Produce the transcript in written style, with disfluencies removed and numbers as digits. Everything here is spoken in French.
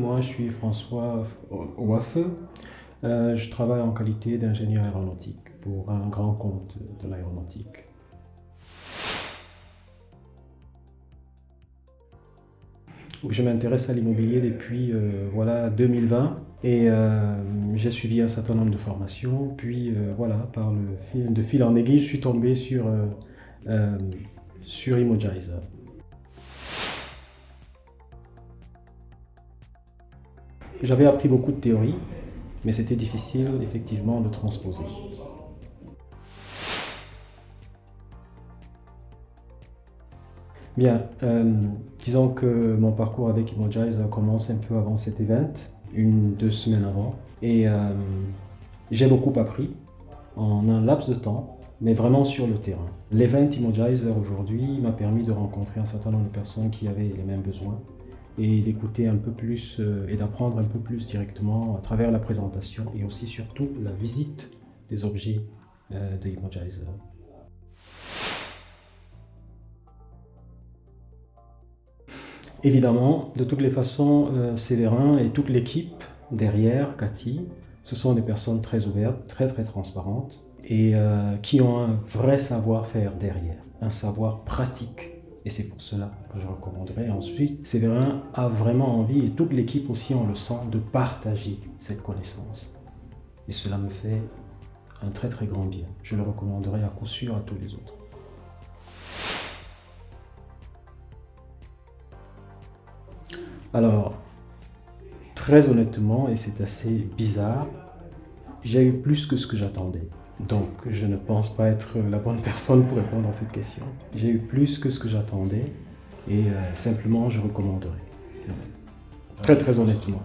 Moi, je suis François Ouafeu. Je travaille en qualité d'ingénieur aéronautique pour un grand compte de l'aéronautique. Je m'intéresse à l'immobilier depuis 2020 et j'ai suivi un certain nombre de formations. Puis de fil en aiguille, je suis tombé sur Imogizer. J'avais appris beaucoup de théorie, mais c'était difficile effectivement de transposer. Bien, disons que mon parcours avec Imogizer commence un peu avant cet event, 2 semaines avant, et j'ai beaucoup appris en un laps de temps, mais vraiment sur le terrain. L'event Imogizer aujourd'hui m'a permis de rencontrer un certain nombre de personnes qui avaient les mêmes besoins et d'écouter un peu plus et d'apprendre un peu plus directement à travers la présentation et aussi surtout la visite des objets de Imogizer. Évidemment, de toutes les façons, Séverin et toute l'équipe derrière, Cathy, ce sont des personnes très ouvertes, très transparentes et qui ont un vrai savoir-faire derrière, un savoir pratique. Et c'est pour cela que je recommanderais. Ensuite, Séverin a vraiment envie, et toute l'équipe aussi on le sent, de partager cette connaissance. Et cela me fait un très grand bien. Je le recommanderais à coup sûr à tous les autres. Alors, très honnêtement, et c'est assez bizarre, j'ai eu plus que ce que j'attendais. Donc, je ne pense pas être la bonne personne pour répondre à cette question. J'ai eu plus que ce que j'attendais et simplement, je recommanderais. Très honnêtement.